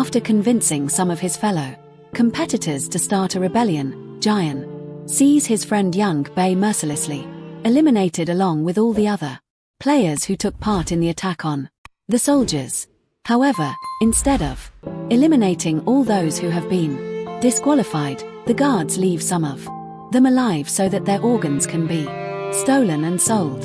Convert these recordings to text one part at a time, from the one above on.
After convincing some of his fellow competitors to start a rebellion, Gi-hun sees his friend Nyung-Gi mercilessly eliminated along with all the other players who took part in the attack on the soldiers. However, instead of eliminating all those who have been disqualified, the guards leave some of them alive so that their organs can be stolen and sold.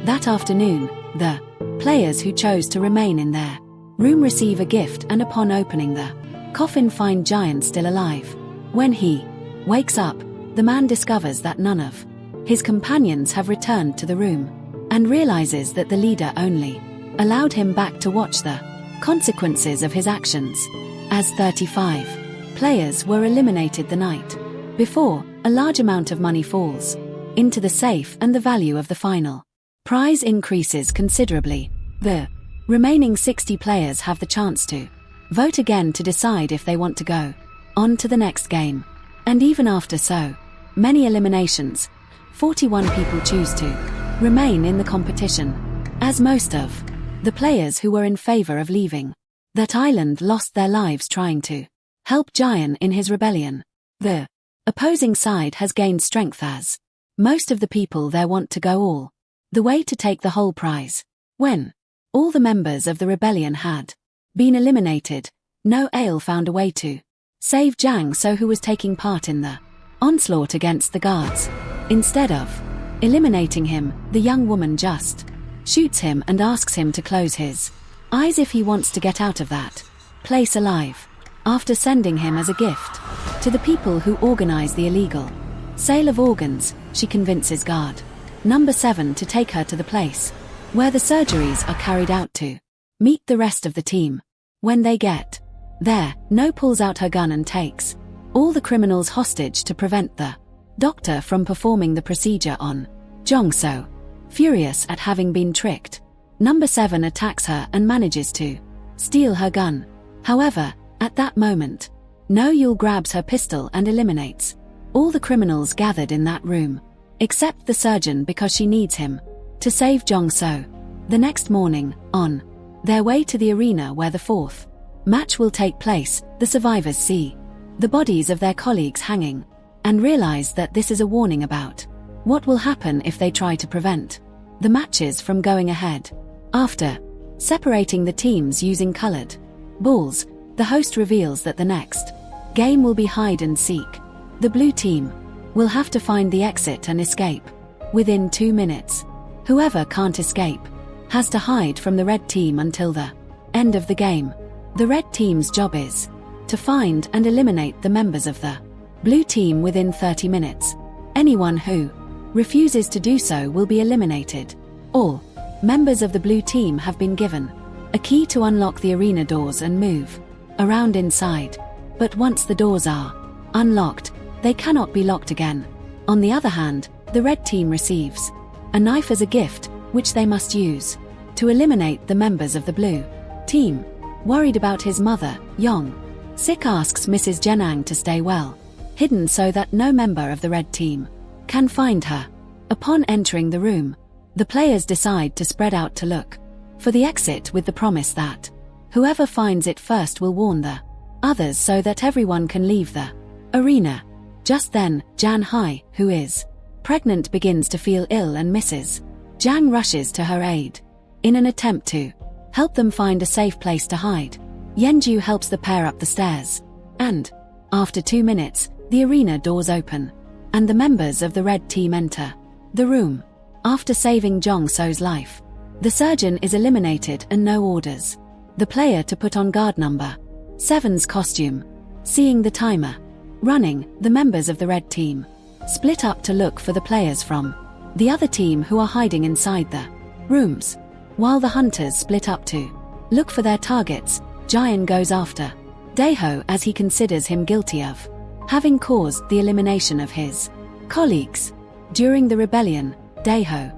That afternoon, the players who chose to remain in their room receive a gift, and upon opening the coffin find Gi-hun still alive. When he wakes up, the man discovers that none of his companions have returned to the room, and realizes that the leader only allowed him back to watch the consequences of his actions. As 35 players were eliminated the night before, a large amount of money falls into the safe and the value of the final prize increases considerably. The remaining 60 players have the chance to vote again to decide if they want to go on to the next game. And even after so many eliminations, 41 people choose to remain in the competition, as most of the players who were in favor of leaving that island lost their lives trying to help Gi-hun in his rebellion. The opposing side has gained strength as most of the people there want to go all the way to take the whole prize. When all the members of the rebellion had been eliminated, no Ale found a way to save Jang So, who was taking part in the onslaught against the guards. Instead of eliminating him, the young woman just shoots him and asks him to close his eyes if he wants to get out of that place alive. After sending him as a gift to the people who organize the illegal sale of organs, she convinces guard number 7 to take her to the place where the surgeries are carried out to meet the rest of the team. When they get there, No pulls out her gun and takes all the criminals hostage to prevent the doctor from performing the procedure on Jong So. Furious at having been tricked, number 7 attacks her and manages to steal her gun. However, at that moment, No Yul grabs her pistol and eliminates all the criminals gathered in that room, except the surgeon, because she needs him to save Jong So. The next morning, on their way to the arena where the 4th match will take place, the survivors see the bodies of their colleagues hanging and realize that this is a warning about what will happen if they try to prevent the matches from going ahead. After separating the teams using colored balls, the host reveals that the next game will be hide and seek. The blue team will have to find the exit and escape within 2 minutes. Whoever can't escape has to hide from the red team until the end of the game. The red team's job is to find and eliminate the members of the blue team within 30 minutes. Anyone who refuses to do so will be eliminated. All members of the blue team have been given a key to unlock the arena doors and move around inside. But once the doors are unlocked, they cannot be locked again. On the other hand, the red team receives a knife as a gift, which they must use to eliminate the members of the blue team. Worried about his mother, Yong-Sik asks Mrs. Jenang to stay well hidden so that no member of the red team can find her. Upon entering the room, the players decide to spread out to look for the exit, with the promise that whoever finds it first will warn the others so that everyone can leave the arena. Just then, Jan Hai, who is pregnant, begins to feel ill, and Mrs. Jang rushes to her aid in an attempt to help them find a safe place to hide. Yenju helps the pair up the stairs, and after 2 minutes, the arena doors open, and the members of the red team enter the room. After saving Jong So's life, the surgeon is eliminated and No orders the player to put on guard number 7's costume. Seeing the timer running, the members of the red team split up to look for the players from the other team who are hiding inside the rooms, while the hunters split up to look for their targets. Gi-hun goes after Daeho as he considers him guilty of having caused the elimination of his colleagues. During the rebellion, Daeho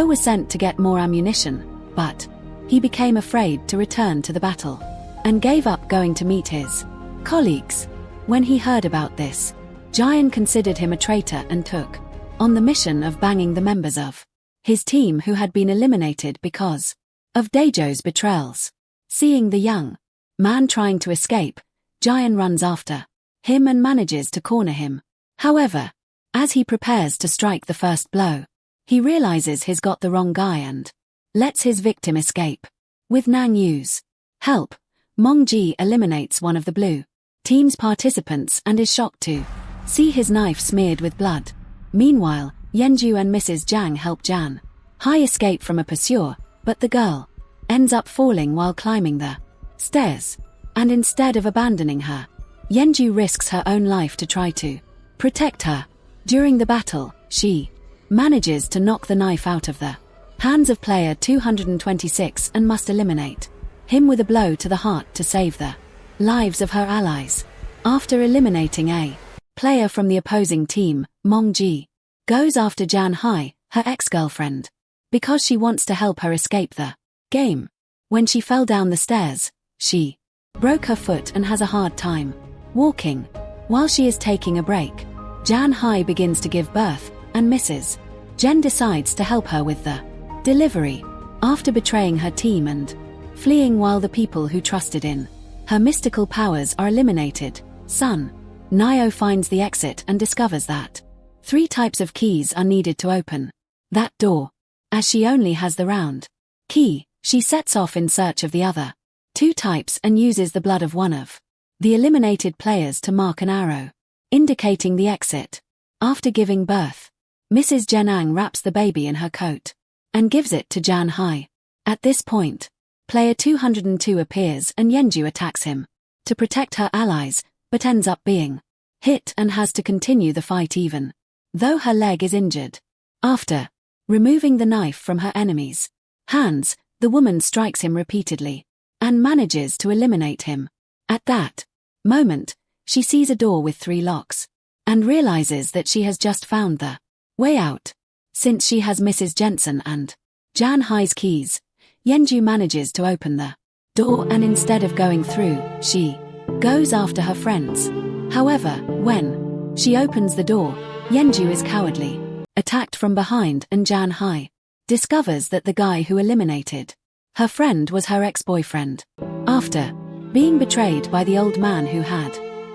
was sent to get more ammunition, but he became afraid to return to the battle and gave up going to meet his colleagues. When he heard about this, Gi-hun considered him a traitor and took on the mission of banging the members of his team who had been eliminated because of Daejo's betrayals. Seeing the young Man trying to escape, Gi-hun runs after him and manages to corner him. However, as he prepares to strike the first blow, he realizes he's got the wrong guy and lets his victim escape. With Nyung-Gi's help, Nyung-Gi eliminates one of the blue team's participants and is shocked to see his knife smeared with blood. Meanwhile, Yenju and Mrs. Jang help Jan Hai escape from a pursuer, but the girl ends up falling while climbing the stairs, and instead of abandoning her, Yenju risks her own life to try to protect her. During the battle, she manages to knock the knife out of the hands of player 226 and must eliminate him with a blow to the heart to save the lives of her allies. After eliminating a player from the opposing team, Nyung-Gi goes after Jan Hai, her ex-girlfriend, because she wants to help her escape the game. When she fell down the stairs, she broke her foot and has a hard time walking. While she is taking a break, Jan Hai begins to give birth, and Mrs. Jen decides to help her with the delivery. After betraying her team and fleeing while the people who trusted in her mystical powers are eliminated, Sun Nio finds the exit and discovers that 3 types of keys are needed to open that door. As she only has the round key, she sets off in search of the other 2 types and uses the blood of one of the eliminated players to mark an arrow, indicating the exit. After giving birth, Mrs. Jenang wraps the baby in her coat and gives it to Jan Hai. At this point, player 202 appears and Yenju attacks him to protect her allies, but ends up being hit and has to continue the fight even though her leg is injured. After removing the knife from her enemy's hands, the woman strikes him repeatedly and manages to eliminate him. At that moment, she sees a door with 3 locks and realizes that she has just found the way out. Since she has Mrs. Jensen and Jan Hai's keys, Yenju manages to open the door and instead of going through, she goes after her friends. However, when she opens the door, Yenju is cowardly, attacked from behind, and Jan Hai discovers that the guy who eliminated her friend was her ex-boyfriend. After being betrayed by the old man who had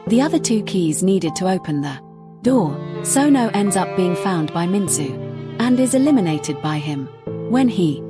the other 2 keys needed to open the door, Sono ends up being found by Minsu and is eliminated by him. When he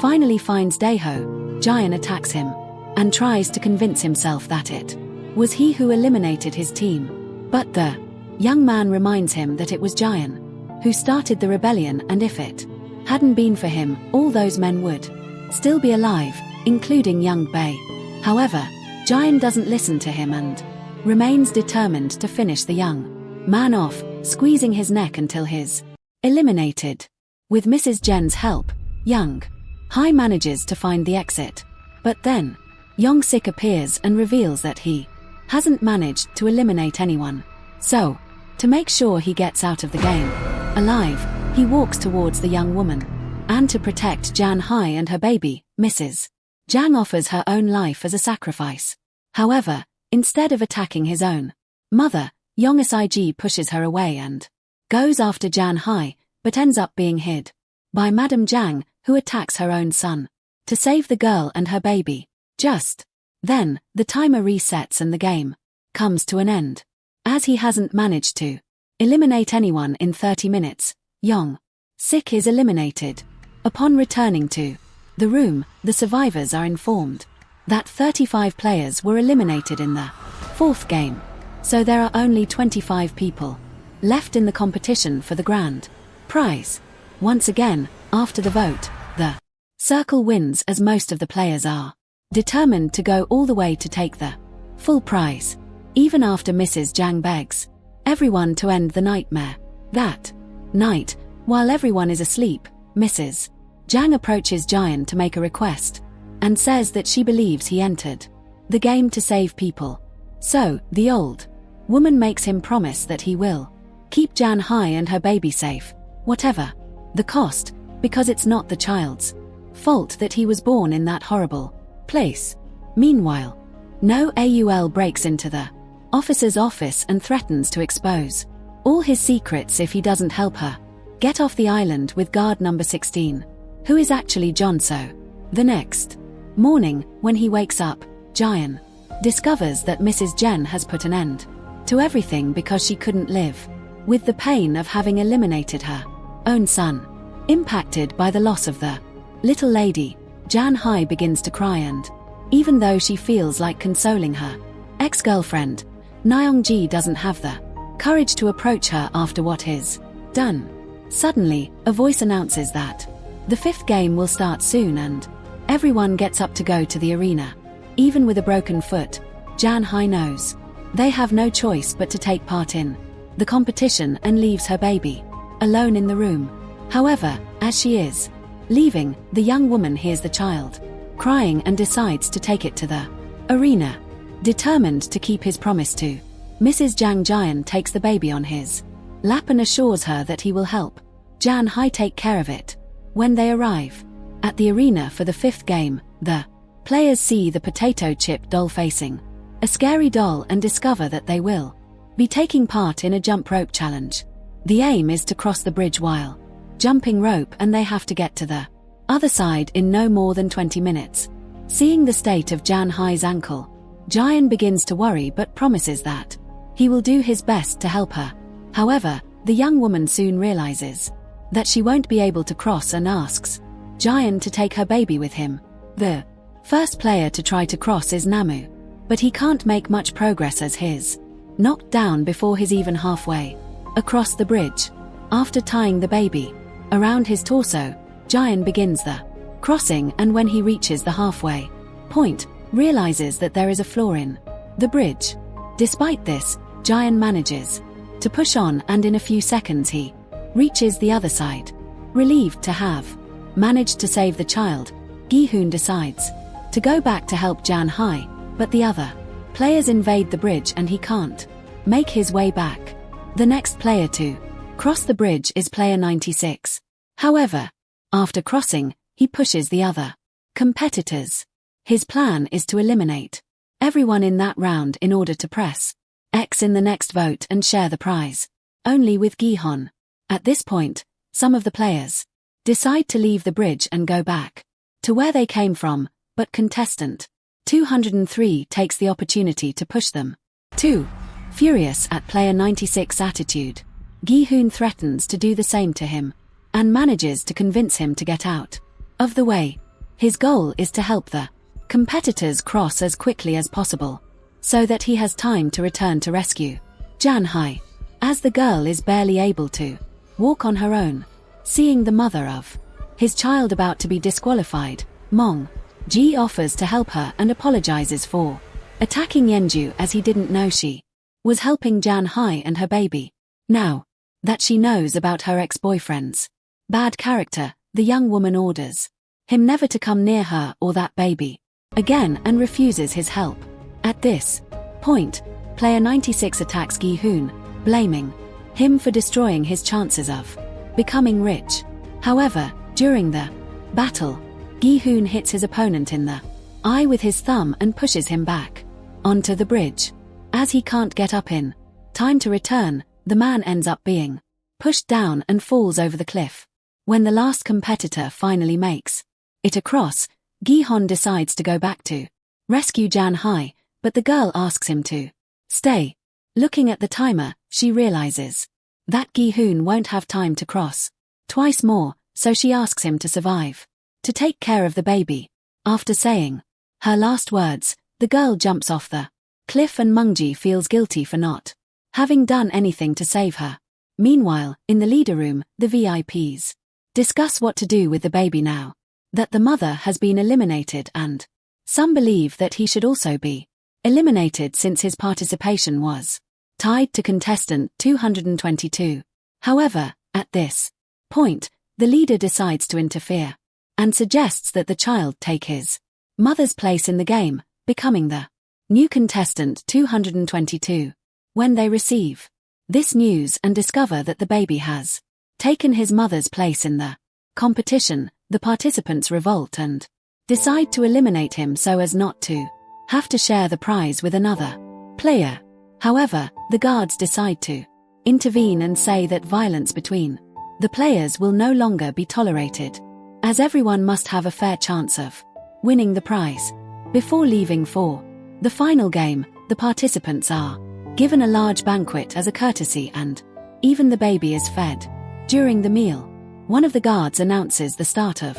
finally finds Daeho, Gi-hun attacks him and tries to convince himself that it was he who eliminated his team. But the young man reminds him that it was Gi-hun who started the rebellion, and if it hadn't been for him, all those men would still be alive, including young Bae. However, Gi-hun doesn't listen to him and remains determined to finish the young man off, squeezing his neck until he's eliminated. With Mrs. Jen's help, Young Hai manages to find the exit, but then Yong-sik appears and reveals that he hasn't managed to eliminate anyone. So, to make sure he gets out of the game alive, he walks towards the young woman. And to protect Jan Hai and her baby, Mrs. Jang offers her own life as a sacrifice. However, instead of attacking his own mother, Yong-sik pushes her away and goes after Jan Hai, but ends up being hid by Madame Jang, who attacks her own son to save the girl and her baby. Just then, the timer resets and the game comes to an end. As he hasn't managed to eliminate anyone in 30 minutes, Yong-sik is eliminated. Upon returning to the room, the survivors are informed that 35 players were eliminated in the 4th game, so there are only 25 people left in the competition for the grand prize. Once again, after the vote, the circle wins as most of the players are determined to go all the way to take the full prize. Even after Mrs. Jang begs everyone to end the nightmare. That night, while everyone is asleep, Mrs. Jang approaches Gi-hun to make a request and says that she believes he entered the game to save people. So, the old woman makes him promise that he will keep Jan Hai and her baby safe, whatever the cost, because it's not the child's fault that he was born in that horrible place. Meanwhile, No Aul breaks into the officer's office and threatens to expose all his secrets if he doesn't help her get off the island with guard number 16, who is actually Jonso. The next morning, when he wakes up, Gi-hun discovers that Mrs. Jen has put an end to everything because she couldn't live with the pain of having eliminated her own son. Impacted by the loss of the little lady, Jan-hai begins to cry, and even though she feels like consoling her ex-girlfriend, Nyung-Gi doesn't have the courage to approach her after what is done. Suddenly, a voice announces that the 5th game will start soon, and everyone gets up to go to the arena. Even with a broken foot, Jan-hai knows they have no choice but to take part in the competition and leaves her baby alone in the room. However, as she is leaving, the young woman hears the child crying and decides to take it to the arena. Determined to keep his promise to Mrs. Jang, Gi-hun takes the baby on his lap and assures her that he will help Jan-hai take care of it. When they arrive at the arena for the 5th game, the players see the potato chip doll facing a scary doll and discover that they will be taking part in a jump rope challenge. The aim is to cross the bridge while jumping rope, and they have to get to the other side in no more than 20 minutes. Seeing the state of Jan-hai's ankle, Gi-hun begins to worry but promises that he will do his best to help her. However, the young woman soon realizes that she won't be able to cross and asks Gi-hun to take her baby with him. The first player to try to cross is Namu, but he can't make much progress as he's knocked down before he's even halfway across the bridge. After tying the baby around his torso, Gi-hun begins the crossing, and when he reaches the halfway point, realizes that there is a flaw in the bridge. Despite this, Gi-hun manages to push on, and in a few seconds he reaches the other side. Relieved to have managed to save the child, Gi-hun decides to go back to help Jan-hai, but the other players invade the bridge and he can't make his way back. The next player to cross the bridge is player 96. However, after crossing, he pushes the other competitors. His plan is to eliminate everyone in that round in order to press X in the next vote and share the prize only with Gi-hun. At this point, some of the players decide to leave the bridge and go back to where they came from, but contestant 203 takes the opportunity to push them. 2. Furious at player 96's attitude, Gi-hun threatens to do the same to him and manages to convince him to get out of the way. His goal is to help the competitors cross as quickly as possible so that he has time to return to rescue Jan-hai, as the girl is barely able to walk on her own. Seeing the mother of his child about to be disqualified, Nyung-Gi offers to help her and apologizes for attacking Yenju as he didn't know she was helping Jan-hai and her baby. Now that she knows about her ex-boyfriend's bad character, the young woman orders him never to come near her or that baby again and refuses his help. At this point, player 96 attacks Gi-hun, blaming him for destroying his chances of becoming rich. However, during the battle, Gi-hun hits his opponent in the eye with his thumb and pushes him back onto the bridge. As he can't get up in time to return, the man ends up being pushed down and falls over the cliff. When the last competitor finally makes it across, Gi-hun decides to go back to rescue Jan-hai, but the girl asks him to stay. Looking at the timer, she realizes that Gi-hun won't have time to cross twice more, so she asks him to survive, to take care of the baby. After saying her last words, the girl jumps off the cliff and Nyung-Gi feels guilty for not having done anything to save her. Meanwhile, in the leader room, the VIPs discuss what to do with the baby now that the mother has been eliminated, and some believe that he should also be eliminated since his participation was tied to contestant 222. However, at this point, the leader decides to interfere and suggests that the child take his mother's place in the game, becoming the new contestant 222. When they receive this news and discover that the baby has taken his mother's place in the competition, the participants revolt and decide to eliminate him so as not to have to share the prize with another player. However, the guards decide to intervene and say that violence between the players will no longer be tolerated, as everyone must have a fair chance of winning the prize. Before leaving for The final game, the participants are given a large banquet as a courtesy, and even the baby is fed. During the meal, one of the guards announces the start of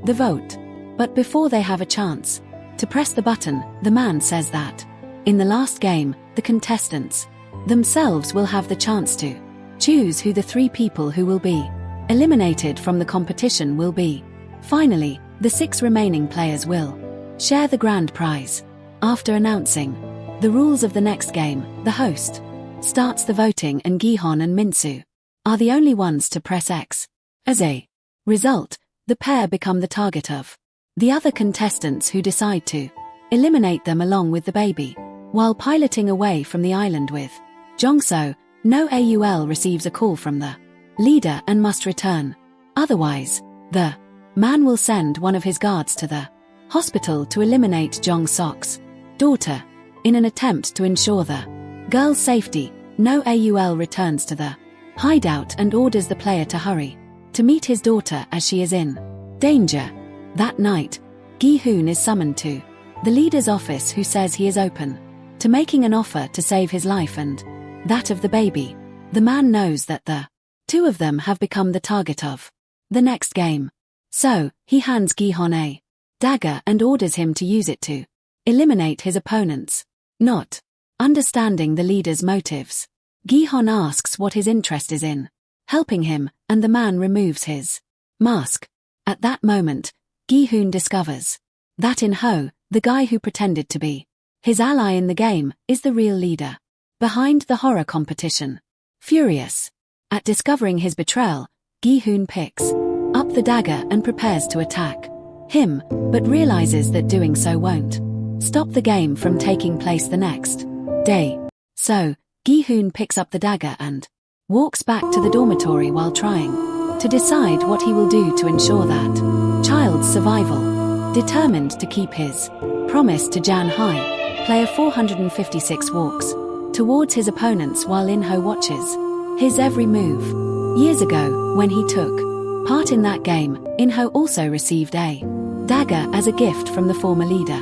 the vote. But before they have a chance to press the button, the man says that in the last game, the contestants themselves will have the chance to choose who the 3 people who will be eliminated from the competition will be. Finally, the 6 remaining players will share the grand prize. After announcing the rules of the next game, the host starts the voting, and Gi-hun and Min-soo are the only ones to press X. As a result, the pair become the target of the other contestants, who decide to eliminate them along with the baby. While piloting away from the island with Jong-soo, No Aul receives a call from the leader and must return. Otherwise, the man will send one of his guards to the hospital to eliminate Jong-sok's daughter. In an attempt to ensure the girl's safety, No Aul returns to the hideout and orders the player to hurry to meet his daughter as she is in danger. That night, Gi-hun is summoned to the leader's office, who says he is open to making an offer to save his life and that of the baby. The man knows that the 2 of them have become the target of the next game. So, he hands Gi-hun a dagger and orders him to use it to eliminate his opponents. Not understanding the leader's motives, Gi-hun asks what his interest is in helping him, and the man removes his mask. At that moment, Gi-hun discovers that In-ho, the guy who pretended to be his ally in the game, is the real leader behind the horror competition. Furious at discovering his betrayal, Gi-hun picks up the dagger and prepares to attack him, but realizes that doing so won't stop the game from taking place the next day. So, Gi-hun picks up the dagger and walks back to the dormitory while trying to decide what he will do to ensure that child's survival. Determined to keep his promise to Jan-hai, player 456 walks towards his opponents while In-ho watches his every move. Years ago, when he took part in that game, In-ho also received a dagger as a gift from the former leader,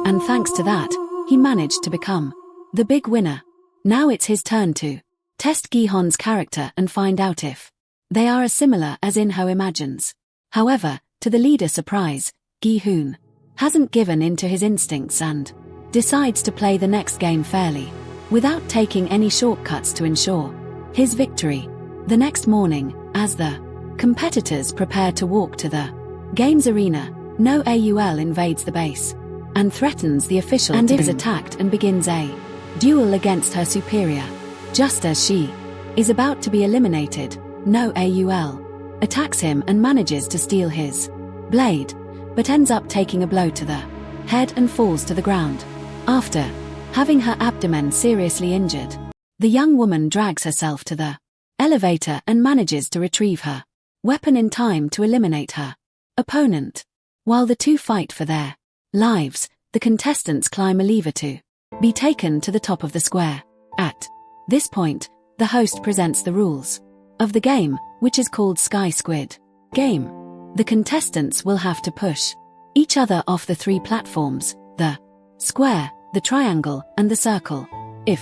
and thanks to that, he managed to become the big winner. Now it's his turn to test Gi-hun's character and find out if they are as similar as In-ho imagines. However, to the leader's surprise, Gi-hun hasn't given in to his instincts and decides to play the next game fairly, without taking any shortcuts to ensure his victory. The next morning, as the competitors prepare to walk to the games arena, No Aul invades the base and threatens the official and is attacked and begins a duel against her superior. Just as she is about to be eliminated, No Aul attacks him and manages to steal his blade, but ends up taking a blow to the head and falls to the ground. After having her abdomen seriously injured, the young woman drags herself to the elevator and manages to retrieve her weapon in time to eliminate her opponent. While the 2 fight for their lives, the contestants climb a lever to be taken to the top of the square. At this point, the host presents the rules of the game, which is called Sky Squid Game. The contestants will have to push each other off the 3 platforms, the square, the triangle, and the circle. If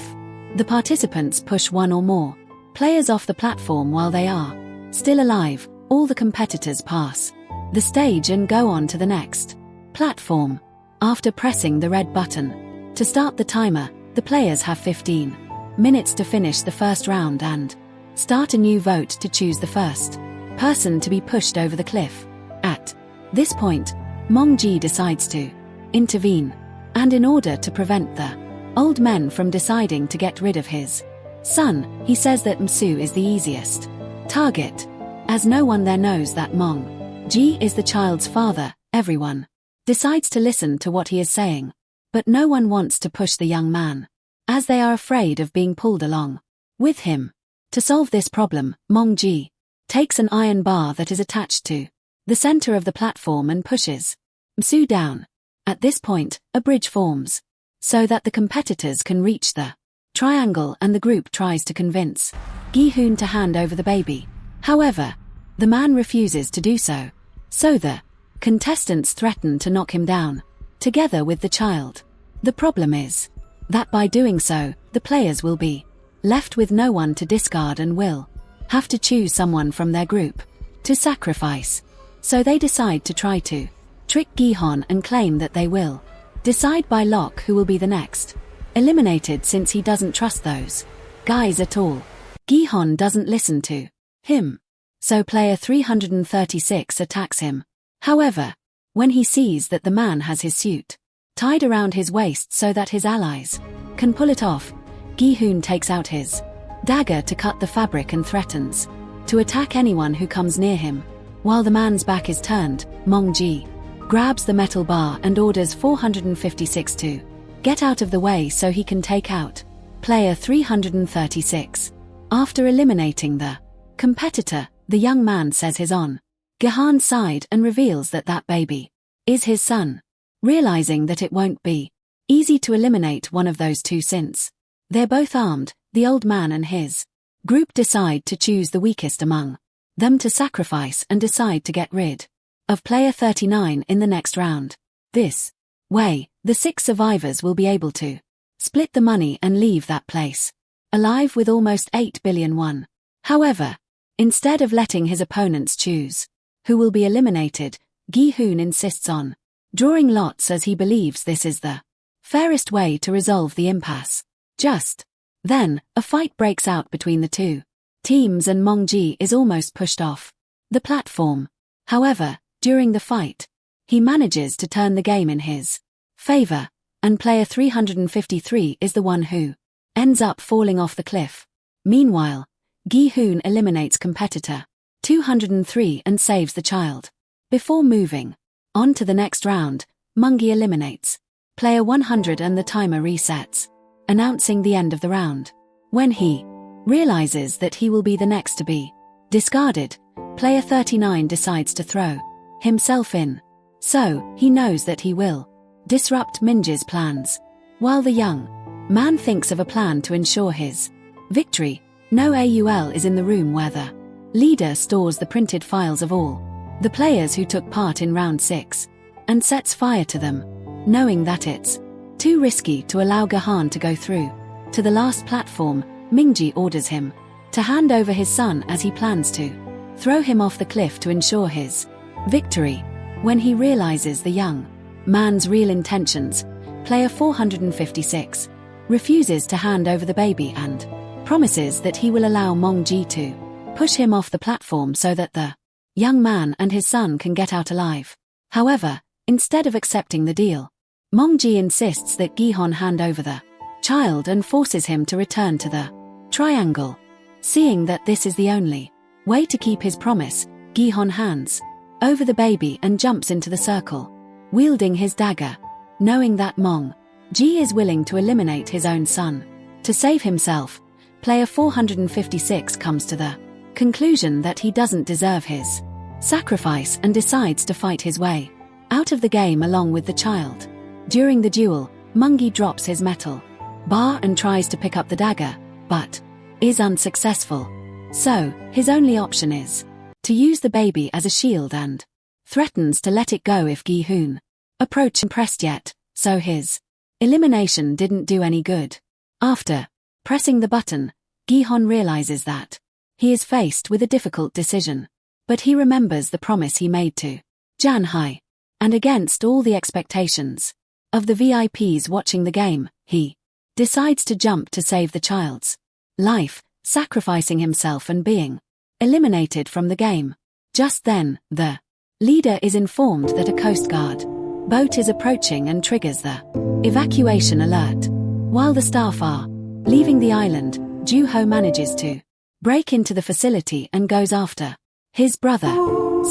the participants push 1 or more players off the platform while they are still alive, all the competitors pass the stage and go on to the next platform. After pressing the red button to start the timer, the players have 15 minutes to finish the first round and start a new vote to choose the first person to be pushed over the cliff. At this point, Nyung-Gi decides to intervene, and in order to prevent the old men from deciding to get rid of his son, he says that Min-soo is the easiest target. As no one there knows that Nyung-Gi is the child's father, everyone decides to listen to what he is saying. But no one wants to push the young man, as they are afraid of being pulled along with him. To solve this problem, Nyung-Gi takes an iron bar that is attached to the center of the platform and pushes Min-soo down. At this point, a bridge forms, so that the competitors can reach the triangle, and the group tries to convince Gi-hun to hand over the baby. However, the man refuses to do so, so the contestants threaten to knock him down, together with the child. The problem is that by doing so, the players will be left with no one to discard and will have to choose someone from their group to sacrifice. So they decide to try to trick Gi-hun and claim that they will decide by lock who will be the next eliminated, since he doesn't trust those guys at all. Gi-hun doesn't listen to him, so player 336 attacks him. However, when he sees that the man has his suit tied around his waist so that his allies can pull it off, Gi-hun takes out his dagger to cut the fabric and threatens to attack anyone who comes near him. While the man's back is turned, Nyung-Gi grabs the metal bar and orders 456 to get out of the way so he can take out player 336. After eliminating the competitor, the young man says he's on Gi-hun's side and reveals that that baby is his son. Realizing that it won't be easy to eliminate one of those two since they're both armed, the old man and his group decide to choose the weakest among them to sacrifice and decide to get rid of player 39 in the next round. This way, the 6 survivors will be able to split the money and leave that place alive with almost 8 billion won. However, instead of letting his opponents choose who will be eliminated, Gi-hun insists on drawing lots as he believes this is the fairest way to resolve the impasse. Just then, a fight breaks out between the two teams and Nyung-Gi is almost pushed off the platform. However, during the fight, he manages to turn the game in his favor, and player 353 is the one who ends up falling off the cliff. Meanwhile, Gi-hun eliminates competitor 203 and saves the child. Before moving on to the next round, Nyung-Gi eliminates player 100 and the timer resets, announcing the end of the round. When he realizes that he will be the next to be discarded, player 39 decides to throw himself in. So, he knows that he will disrupt Nyung-Gi's plans. While the young man thinks of a plan to ensure his victory, No Aul is in the room where the leader stores the printed files of all the players who took part in round 6, and sets fire to them. Knowing that it's too risky to allow Gi-hun to go through to the last platform, Nyung-Gi orders him to hand over his son as he plans to throw him off the cliff to ensure his victory. When he realizes the young man's real intentions, player 456 refuses to hand over the baby and promises that he will allow Nyung-Gi to push him off the platform so that the young man and his son can get out alive. However, instead of accepting the deal, Nyung-Gi insists that Gi-hun hand over the child and forces him to return to the triangle. Seeing that this is the only way to keep his promise, Gi-hun hands over the baby and jumps into the circle, wielding his dagger. Knowing that Nyung-Gi is willing to eliminate his own son to save himself, player 456 comes to the conclusion that he doesn't deserve his sacrifice and decides to fight his way out of the game along with the child. During the duel, Nyung-Gi drops his metal bar and tries to pick up the dagger, but is unsuccessful. So, his only option is to use the baby as a shield and threatens to let it go if Gi-hun approaches impressed yet, so his elimination didn't do any good. After pressing the button, Gi-hun realizes that he is faced with a difficult decision, but he remembers the promise he made to Jan-hai, and against all the expectations of the VIPs watching the game, he decides to jump to save the child's life, sacrificing himself and being eliminated from the game. Just then, the leader is informed that a Coast Guard boat is approaching and triggers the evacuation alert. While the staff are leaving the island, Gi-hun manages to break into the facility and goes after his brother.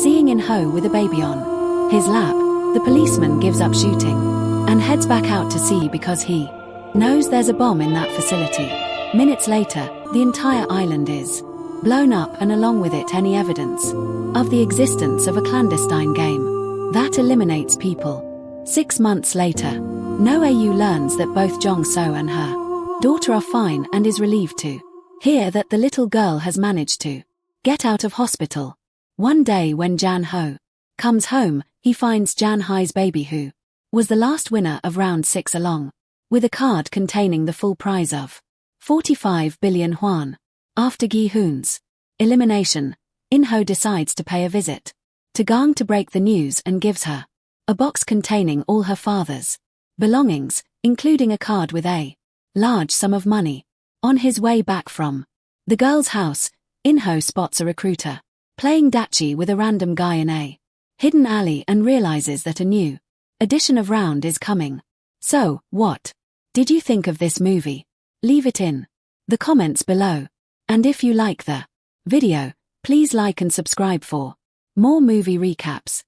Seeing In-ho with a baby on his lap, the policeman gives up shooting and heads back out to sea because he knows there's a bomb in that facility. Minutes later, the entire island is blown up and along with it any evidence of the existence of a clandestine game that eliminates people. 6 months later, No Aul learns that both Jong-so and her daughter are fine and is relieved to hear that the little girl has managed to get out of hospital. One day when Jan-ho comes home, he finds Jan-hai's baby who was the last winner of round 6 along with a card containing the full prize of 45 billion won. After Gi-hun's elimination, In-ho decides to pay a visit to Gang to break the news and gives her a box containing all her father's belongings, including a card with a large sum of money. On his way back from the girl's house, In-ho spots a recruiter playing dachi with a random guy in a hidden alley and realizes that a new edition of Round is coming. So, what did you think of this movie? Leave it in the comments below. And if you like the video, please like and subscribe for more movie recaps.